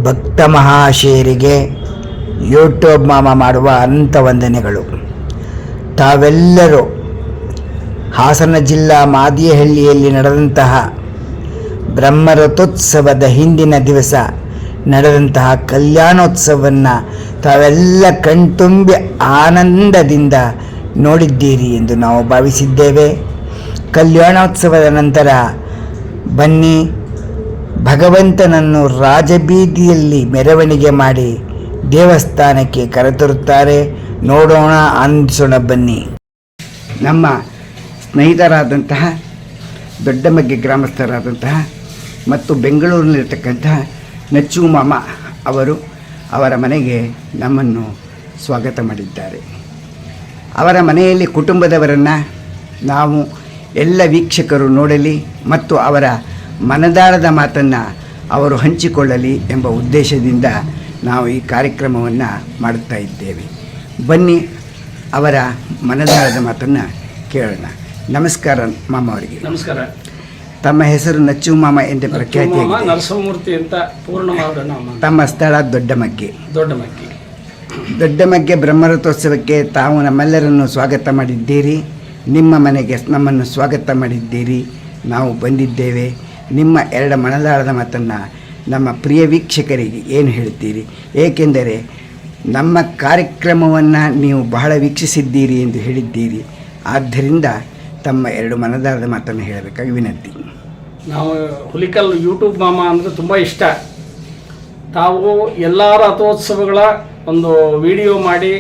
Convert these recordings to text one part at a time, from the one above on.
ಭಕ್ತ ಮಹಾಶಯರಿಗೆ ಯೂಟ್ಯೂಬ್ ಮಾಮ ಮಾಡುವ ಅನಂತ ವಂದನೆಗಳು. ತಾವೆಲ್ಲರೂ ಹಾಸನ ಜಿಲ್ಲಾ ಮಾದಿಯಹಳ್ಳಿಯಲ್ಲಿ ನಡೆದಂತಹ ಬ್ರಹ್ಮರಥೋತ್ಸವದ ಹಿಂದಿನ ದಿವಸ ನಡೆದಂತಹ ಕಲ್ಯಾಣೋತ್ಸವವನ್ನು ತಾವೆಲ್ಲ ಕಣ್ತುಂಬಿ ಆನಂದದಿಂದ ನೋಡಿದ್ದೀರಿ ಎಂದು ನಾವು ಭಾವಿಸಿದ್ದೇವೆ. ಕಲ್ಯಾಣೋತ್ಸವದ ನಂತರ ಬನ್ನಿ, ಭಗವಂತನನ್ನು ರಾಜಬೀದಿಯಲ್ಲಿ ಮೆರವಣಿಗೆ ಮಾಡಿ ದೇವಸ್ಥಾನಕ್ಕೆ ಕರೆತರುತ್ತಾರೆ. ನೋಡೋಣ, ಆನಂದಿಸೋಣ ಬನ್ನಿ. ನಮ್ಮ ಸ್ನೇಹಿತರಾದಂತಹ ದೊಡ್ಡಮಗ್ಗೆ ಗ್ರಾಮಸ್ಥರಾದಂತಹ ಮತ್ತು ಬೆಂಗಳೂರಿನಲ್ಲಿರ್ತಕ್ಕಂತಹ ನಚ್ಚು ಮಾಮ ಅವರು ಅವರ ಮನೆಗೆ ನಮ್ಮನ್ನು ಸ್ವಾಗತ ಮಾಡಿದ್ದಾರೆ. ಅವರ ಮನೆಯಲ್ಲಿ ಕುಟುಂಬದವರನ್ನು ನಾವು ಎಲ್ಲ ವೀಕ್ಷಕರು ನೋಡಲಿ ಮತ್ತು ಅವರ ಮನದಾಳದ ಮಾತನ್ನು ಅವರು ಹಂಚಿಕೊಳ್ಳಲಿ ಎಂಬ ಉದ್ದೇಶದಿಂದ ನಾವು ಈ ಕಾರ್ಯಕ್ರಮವನ್ನು ಮಾಡುತ್ತಾ ಇದ್ದೇವೆ. ಬನ್ನಿ, ಅವರ ಮನದಾಳದ ಮಾತನ್ನು ಕೇಳೋಣ. ನಮಸ್ಕಾರ ಮಾಮ ಅವರಿಗೆ. ನಮಸ್ಕಾರ. ತಮ್ಮ ಹೆಸರು ನಚ್ಚು ಮಾಮ ಎಂದೇ ಪ್ರಖ್ಯಾತಿಯಾಗಿದೆ. ನರಸಿಂಹಮೂರ್ತಿ ಅಂತ ಪೂರ್ಣ ತಮ್ಮ ಸ್ಥಳ ದೊಡ್ಡಮಗ್ಗೆ ಬ್ರಹ್ಮರಥೋತ್ಸವಕ್ಕೆ ತಾವು ನಮ್ಮೆಲ್ಲರನ್ನು ಸ್ವಾಗತ ಮಾಡಿದ್ದೀರಿ. ನಿಮ್ಮ ಮನೆಗೆ ನಮ್ಮನ್ನು ಸ್ವಾಗತ ಮಾಡಿದ್ದೀರಿ. ನಾವು ಬಂದಿದ್ದೇವೆ. ನಿಮ್ಮ ಎರಡು ಮನದಾಳದ ಮಾತನ್ನು ನಮ್ಮ ಪ್ರಿಯ ವೀಕ್ಷಕರಿಗೆ ಏನು ಹೇಳ್ತೀರಿ? ಏಕೆಂದರೆ ನಮ್ಮ ಕಾರ್ಯಕ್ರಮವನ್ನು ನೀವು ಬಹಳ ವೀಕ್ಷಿಸಿದ್ದೀರಿ ಎಂದು ಹೇಳಿದ್ದೀರಿ. ಆದ್ದರಿಂದ ತಮ್ಮ ಎರಡು ಮನದಾಳದ ಮಾತನ್ನು ಹೇಳಬೇಕಾಗಿ ವಿನಂತಿ. ನಾವು ಹುಲಿಕಲ್ ಯೂಟ್ಯೂಬ್ ಮಾಮ ಅಂದರೆ ತುಂಬ ಇಷ್ಟ. ತಾವು ಎಲ್ಲ ರಥೋತ್ಸವಗಳ ಒಂದು ವಿಡಿಯೋ ಮಾಡಿ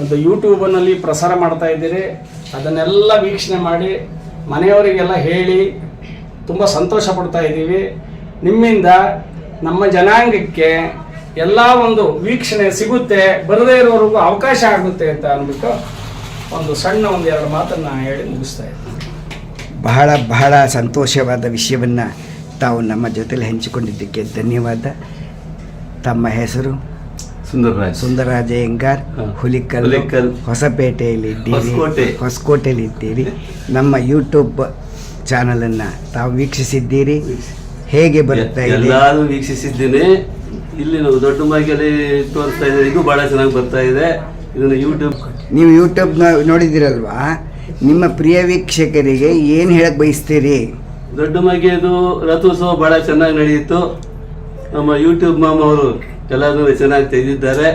ಒಂದು ಯೂಟ್ಯೂಬ್ನಲ್ಲಿ ಪ್ರಸಾರ ಮಾಡ್ತಾ ಇದ್ದೀರಿ. ಅದನ್ನೆಲ್ಲ ವೀಕ್ಷಣೆ ಮಾಡಿ ಮನೆಯವರಿಗೆಲ್ಲ ಹೇಳಿ ತುಂಬ ಸಂತೋಷ ಪಡ್ತಾ ಇದ್ದೀವಿ. ನಿಮ್ಮಿಂದ ನಮ್ಮ ಜನಾಂಗಕ್ಕೆ ಎಲ್ಲ ಒಂದು ವೀಕ್ಷಣೆ ಸಿಗುತ್ತೆ, ಬರದೇ ಇರೋರಿಗೂ ಅವಕಾಶ ಆಗುತ್ತೆ ಅಂತ ಅಂದ್ಬಿಟ್ಟು ಒಂದು ಎರಡು ಮಾತನ್ನು ಹೇಳಿ ಮುಗಿಸ್ತಾ ಇದ್ದೀನಿ. ಬಹಳ ಸಂತೋಷವಾದ ವಿಷಯವನ್ನು ತಾವು ನಮ್ಮ ಜೊತೆಲಿ ಹಂಚಿಕೊಂಡಿದ್ದಕ್ಕೆ ಧನ್ಯವಾದ. ತಮ್ಮ ಹೆಸರು? ಸುಂದರರಾಜ ಅಯ್ಯಂಗಾರ್, ಹುಲಿಕಲ್, ಹೊಸಕೋಟೆಯಲ್ಲಿ ಇದ್ದೀರಿ. ನಮ್ಮ ಯೂಟ್ಯೂಬ್ ಚಾನಲನ್ನು ತಾವು ವೀಕ್ಷಿಸಿದ್ದೀರಿ. ಹೇಗೆ ಬರ್ತಾ ಇದೆ? ಎಲ್ಲರೂ ವೀಕ್ಷಿಸಿದ್ದೀನಿ. ಇಲ್ಲಿ ನಾವು ದೊಡ್ಡ ಮಾಗಿಯಲ್ಲಿ ತೋರಿಸ್ತಾ ಇದ್ದೀವಿ. ಇದು ಬಹಳ ಚೆನ್ನಾಗಿ ಬರ್ತಾ ಇದೆ. ಇದನ್ನು ನೀವು ಯೂಟ್ಯೂಬ್ ನೋಡಿದಿರಲ್ವಾ? ನಿಮ್ಮ ಪ್ರಿಯ ವೀಕ್ಷಕರಿಗೆ ಏನು ಹೇಳಕ್ ಬಯಸ್ತೀರಿ? ದೊಡ್ಡ ಮಾಗಿಯದು ರಥೋತ್ಸವ ಬಹಳ ಚೆನ್ನಾಗಿ ನಡೆಯಿತು. ನಮ್ಮ ಯೂಟ್ಯೂಬ್ ಮಾಮ ಅವರು ಎಲ್ಲರೂ ಚೆನ್ನಾಗಿ ತೆಗೆದಿದ್ದಾರೆ.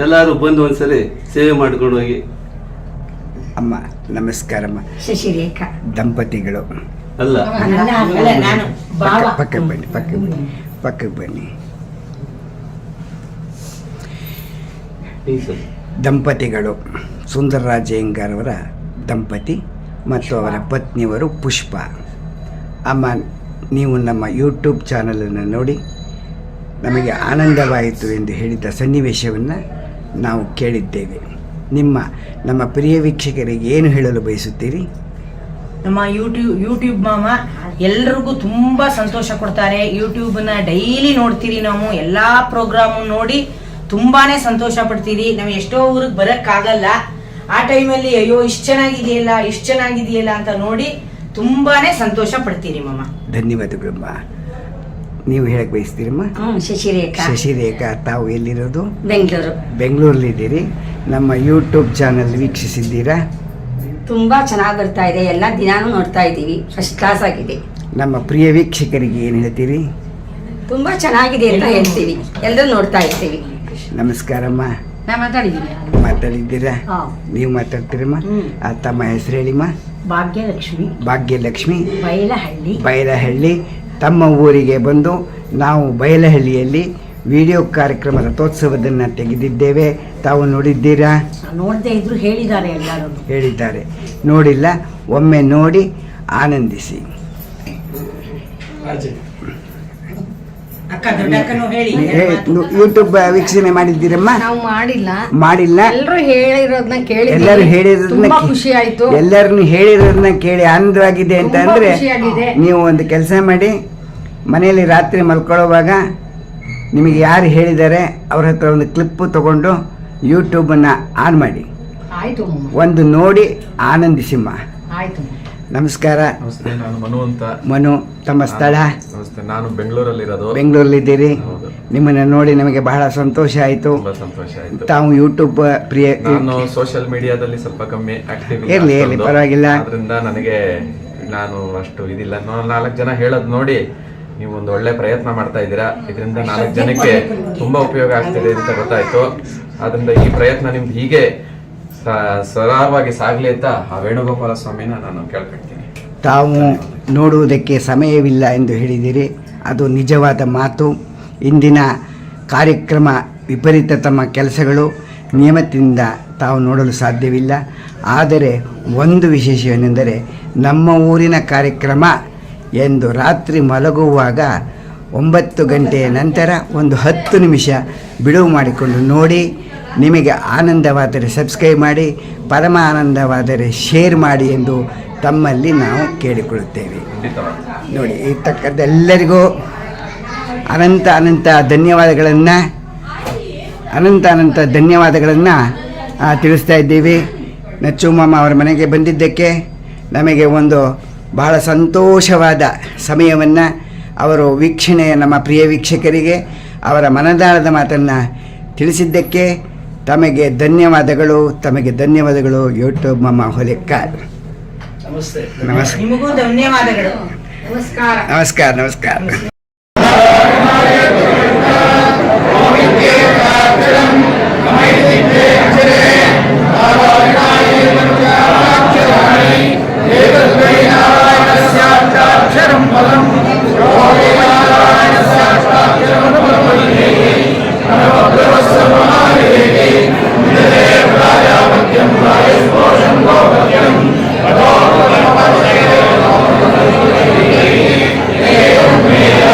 ಎಲ್ಲರೂ ಬಂದು ಒಂದ್ಸರಿ ಸೇವೆ ಮಾಡ್ಕೊಂಡು ಹೋಗಿ. ಅಮ್ಮ ನಮಸ್ಕಾರಮ್ಮ. ಶಶಿರೇಖಾ ದಂಪತಿಗಳು ಅಲ್ಲ, ಪಕ್ಕಕ್ಕೆ ಬನ್ನಿ. ದಂಪತಿಗಳು ಸುಂದರರಾಜ ಅಯ್ಯಂಗಾರ್ ಅವರ ದಂಪತಿ ಮತ್ತು ಅವರ ಪತ್ನಿಯವರು ಪುಷ್ಪ. ಅಮ್ಮ, ನೀವು ನಮ್ಮ ಯೂಟ್ಯೂಬ್ ಚಾನಲನ್ನು ನೋಡಿ ನಮಗೆ ಆನಂದವಾಯಿತು ಎಂದು ಹೇಳಿದ ಸನ್ನಿವೇಶವನ್ನು ನಾವು ಕೇಳಿದ್ದೇವೆ. ನಮ್ಮ ಪ್ರಿಯ ವೀಕ್ಷಕರಿಗೆ ಏನು ಹೇಳಲು ಬಯಸುತ್ತೀರಿ? ನಮ್ಮ ಯೂಟ್ಯೂಬ್ ಮಾಮ ಎಲ್ರಿಗೂ ತುಂಬಾ ಸಂತೋಷ ಕೊಡ್ತಾರೆ. ಯೂಟ್ಯೂಬ್ನ ಡೈಲಿ ನೋಡ್ತೀರಿ. ನಾವು ಎಲ್ಲಾ ಪ್ರೋಗ್ರಾಮ್ ನೋಡಿ ತುಂಬಾನೇ ಸಂತೋಷ ಪಡ್ತೀರಿ. ನಾವು ಎಷ್ಟೋ ಊರಿಗೆ ಬರಕ್ಕಾಗಲ್ಲ. ಆ ಟೈಮಲ್ಲಿ ಅಯ್ಯೋ ಇಷ್ಟು ಚೆನ್ನಾಗಿದೆಯಲ್ಲ ಅಂತ ನೋಡಿ ತುಂಬಾನೇ ಸಂತೋಷ ಪಡ್ತೀರಿ ಮಾಮ. ಧನ್ಯವಾದಗಳಮ್ಮ. ನೀವು ಹೇಳಕ್ ಬಯಸ್ತೀರಮ್ಮ? ಶಶಿರೇಖಾ, ತಾವು ಎಲ್ಲಿರೋದು? ಬೆಂಗಳೂರಲ್ಲಿದ್ದೀರಿ. ನಮ್ಮ ಯೂಟ್ಯೂಬ್ ಚಾನಲ್ ವೀಕ್ಷಿಸಿದ್ದೀರಾ? ತುಂಬಾ ಚೆನ್ನಾಗಿ ಬರ್ತಾ ಇದೆ. ಎಲ್ಲ ದಿನಾನು ನೋಡ್ತಾ ಇದ್ದೀವಿ. ಫಸ್ಟ್ ಕ್ಲಾಸ್ ಆಗಿದೆ. ನಮ್ಮ ಪ್ರಿಯ ವೀಕ್ಷಕರಿಗೆ ಏನು ಹೇಳ್ತೀರಿ? ತುಂಬಾ ಚೆನ್ನಾಗಿದೆ ಅಂತ ಹೇಳ್ತೀವಿ. ಎಲ್ಲರೂ ನೋಡ್ತಾ ಇರ್ತೀವಿ. ನಮಸ್ಕಾರಮ್ಮ. ಮಾತಾಡಿದ್ದೀರಾ? ನೀವು ಮಾತಾಡ್ತೀರಮ್ಮ? ತಮ್ಮ ಹೆಸರು ಹೇಳಿಮ್ಮ. ಭಾಗ್ಯಲಕ್ಷ್ಮಿ, ಬೈಲಹಳ್ಳಿ. ತಮ್ಮ ಊರಿಗೆ ಬಂದು ನಾವು ಬೈಲಹಳ್ಳಿಯಲ್ಲಿ ವಿಡಿಯೋ ಕಾರ್ಯಕ್ರಮ ರಥೋತ್ಸವದನ್ನು ತೆಗೆದಿದ್ದೇವೆ. ತಾವು ನೋಡಿದ್ದೀರಾ? ನೋಡದೇ ಇದ್ರು ಹೇಳಿದ್ದಾರೆ. ನೋಡಿಲ್ಲ, ಒಮ್ಮೆ ನೋಡಿ ಆನಂದಿಸಿ. ಯೂಟ್ಯೂಬ್ ವೀಕ್ಷಣೆ ಮಾಡಿದ್ದೀರಮ್ಮ? ನಾವು ಮಾಡಿಲ್ಲ. ಎಲ್ಲರೂ ಹೇಳಿರೋದನ್ನ ಕೇಳಿ ಆನಂದವಾಗಿದೆ ಅಂತ ಅಂದ್ರೆ ನೀವು ಒಂದು ಕೆಲಸ ಮಾಡಿ, ಮನೆಯಲ್ಲಿ ರಾತ್ರಿ ಮಲ್ಕೊಳ್ಳೋವಾಗ ನಿಮಗೆ ಯಾರು ಹೇಳಿದ್ದಾರೆ ಅವ್ರ ಹತ್ರ ಒಂದು ಕ್ಲಿಪ್ಪು ತಗೊಂಡು ಯೂಟ್ಯೂಬನ್ನು ಆನ್ ಮಾಡಿ, ಒಂದು ನೋಡಿ ಆನಂದಿಸಿಮ್ಮ. ನಮಸ್ಕಾರ. ನಮಸ್ತೆ, ನಾನು ಮನು ಅಂತ. ಮನು, ತಮ್ಮ ಸ್ಥಳ? ನಮಸ್ತೆ, ನಾನು ಬೆಂಗಳೂರಲ್ಲಿರೋದು. ಬೆಂಗಳೂರಲ್ಲಿದ್ದೀರಿ. ನಿಮ್ಮನ್ನು ನೋಡಿ ನಮಗೆ ಬಹಳ ಸಂತೋಷ ಆಯಿತು. ತುಂಬಾ ಸಂತೋಷ ಆಯ್ತು. ತಾವು ಯೂಟ್ಯೂಬ್ ಪ್ರಿಯ ನಾನು ಸೋಷಿಯಲ್ ಮೀಡಿಯಾದಲ್ಲಿ ಸ್ವಲ್ಪ ಕಮ್ಮಿ ಆಕ್ಟಿವ್ ಇರ್ಲಿ, ಪರವಾಗಿಲ್ಲ. ಅದರಿಂದ ನನಗೆ ನಾನು ಅಷ್ಟು ಇದಿಲ್ಲ. 4 ಜನ ಹೇಳೋದು ನೋಡಿ ನೀವು ಒಂದು ಒಳ್ಳೆ ಪ್ರಯತ್ನ ಮಾಡ್ತಾ ಇದ್ದೀರಾ. ಇದರಿಂದ 4 ಜನಕ್ಕೆ ತುಂಬಾ ಉಪಯೋಗ ಆಗ್ತಿದೆ ಅಂತ ಗೊತ್ತಾಯ್ತು. ಆದ್ರಿಂದ ಈ ಪ್ರಯತ್ನ ನಿಮ್ದು ಹೀಗೆ ಸರಾಗವಾಗಿ ಸಾಗ್ಲಿ ಅಂತ ಆ ವೇಣುಗೋಪಾಲ ಸ್ವಾಮಿನ ನಾನು ಕೇಳ್ಕೊಳ್ತೀನಿ. ತಾವು ನೋಡುವುದಕ್ಕೆ ಸಮಯವಿಲ್ಲ ಎಂದು ಹೇಳಿದಿರಿ, ಅದು ನಿಜವಾದ ಮಾತು. ಇಂದಿನ ಕಾರ್ಯಕ್ರಮ ವಿಪರೀತ ತಮ್ಮ ಕೆಲಸಗಳು ನಿಯಮದಿಂದ ತಾವು ನೋಡಲು ಸಾಧ್ಯವಿಲ್ಲ. ಆದರೆ ಒಂದು ವಿಶೇಷವೇನೆಂದರೆ ನಮ್ಮ ಊರಿನ ಕಾರ್ಯಕ್ರಮ ಎಂದು ರಾತ್ರಿ ಮಲಗುವಾಗ 9 ಗಂಟೆಯ ನಂತರ ಒಂದು 10 ನಿಮಿಷ ಬಿಡುವು ಮಾಡಿಕೊಂಡು ನೋಡಿ. ನಿಮಗೆ ಆನಂದವಾದರೆ ಸಬ್ಸ್ಕ್ರೈಬ್ ಮಾಡಿ, ಪರಮ ಆನಂದವಾದರೆ ಶೇರ್ ಮಾಡಿ ಎಂದು ತಮ್ಮಲ್ಲಿ ನಾವು ಕೇಳಿಕೊಳ್ಳುತ್ತೇವೆ. ನೋಡಿ, ಇರ್ತಕ್ಕಂಥೆಲ್ಲರಿಗೂ ಅನಂತ ಧನ್ಯವಾದಗಳನ್ನು ತಿಳಿಸ್ತಾ ಇದ್ದೀವಿ. ನಚ್ಚು ಮಾಮ ಅವರ ಮನೆಗೆ ಬಂದಿದ್ದಕ್ಕೆ ನಮಗೆ ಒಂದು ಬಹಳ ಸಂತೋಷವಾದ ಸಮಯವನ್ನು ಅವರು ವೀಕ್ಷಣೆಯ ನಮ್ಮ ಪ್ರಿಯ ವೀಕ್ಷಕರಿಗೆ ಅವರ ಮನದಾಳದ ಮಾತನ್ನು ತಿಳಿಸಿದ್ದಕ್ಕೆ ತಮಗೆ ಧನ್ಯವಾದಗಳು ಯೂಟ್ಯೂಬ್ ಮಾಮ ಹೊಲೆಕಾರ್. ನಮಸ್ತೆ. ನಿಮಗೂ ಧನ್ಯವಾದಗಳು. ನಮಸ್ಕಾರ. Yeah.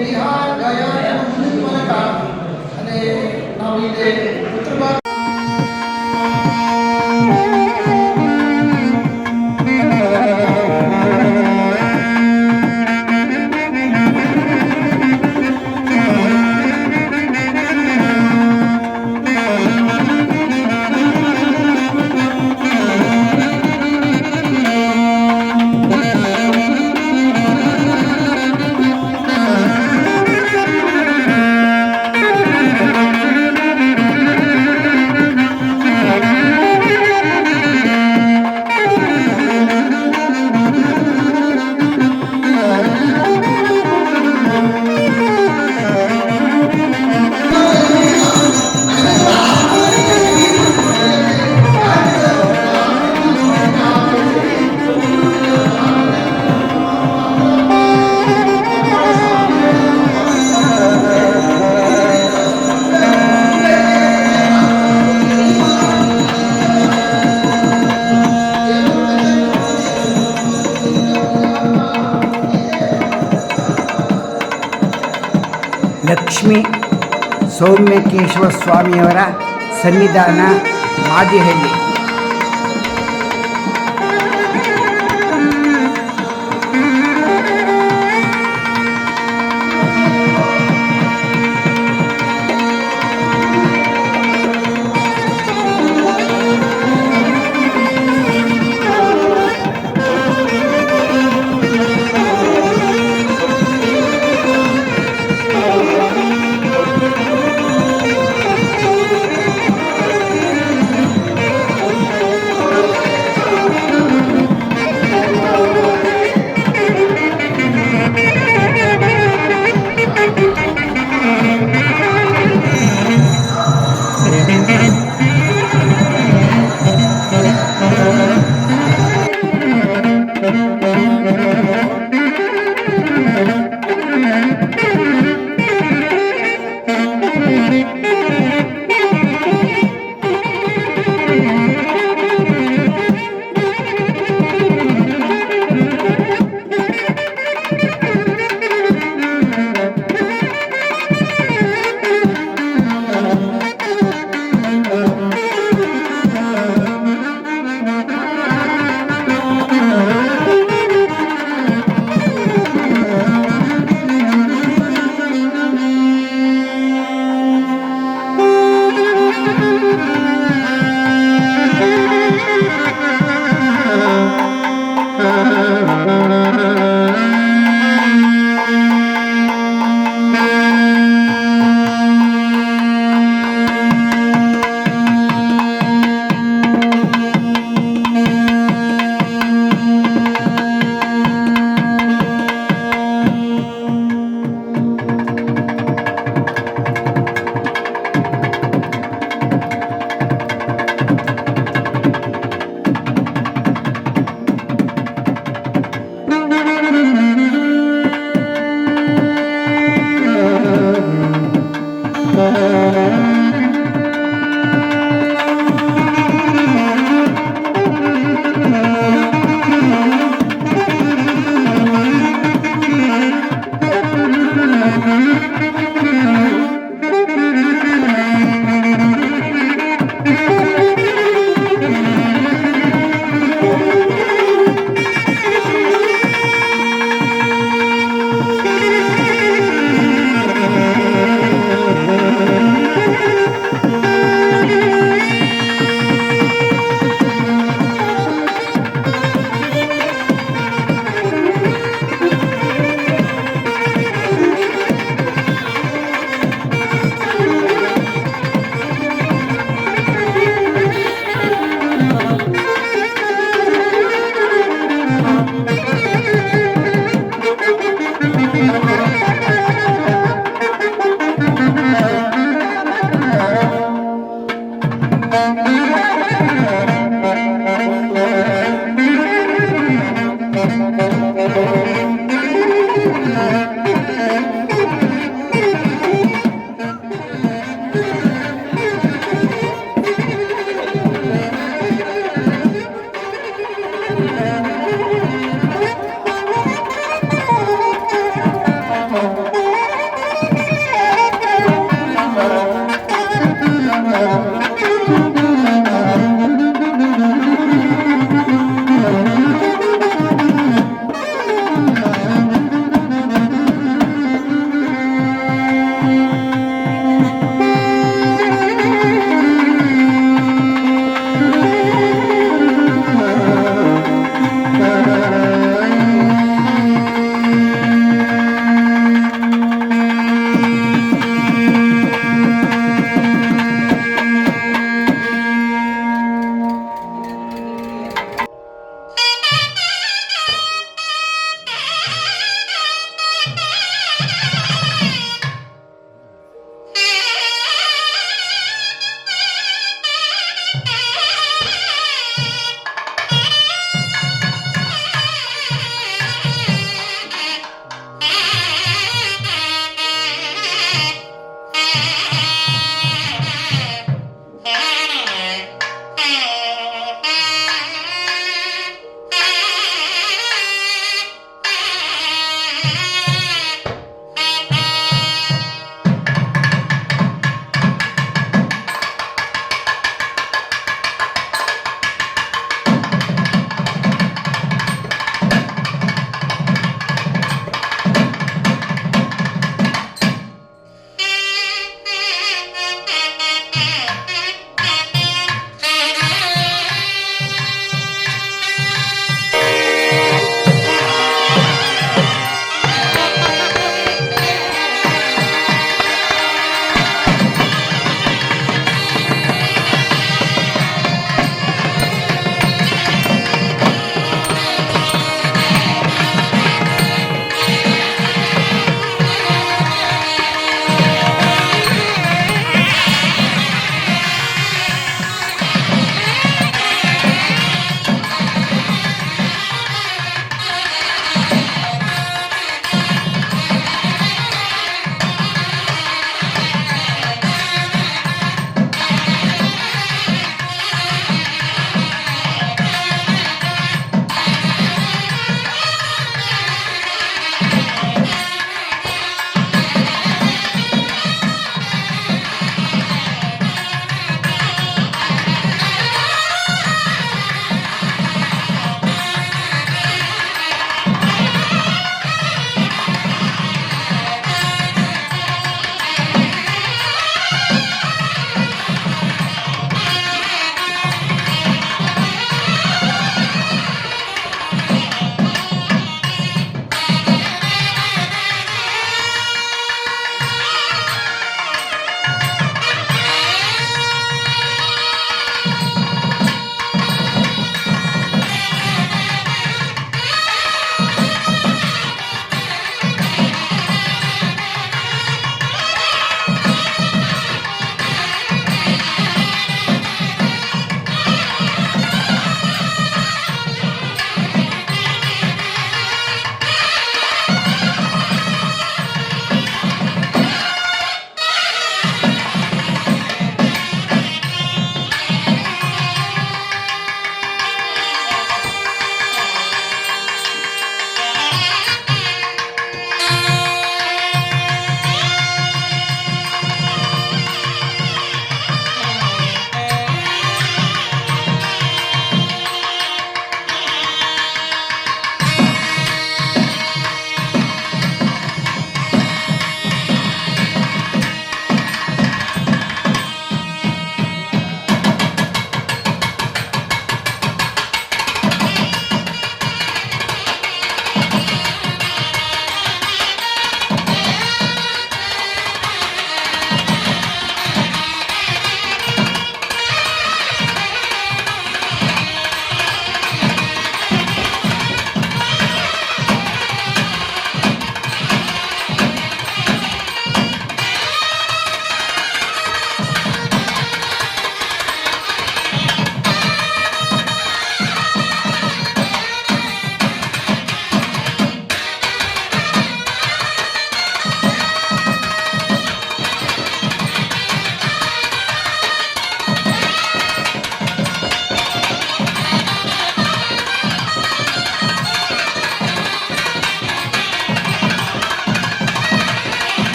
બિહાર ગયા અને ઉત્તર ભારત ಲಕ್ಷ್ಮೀ ಸೌಮ್ಯಕೇಶವ ಸ್ವಾಮಿಯವರ ಸನ್ನಿಧಾನ ಮಾದಿಹಳ್ಳಿ. Thank you.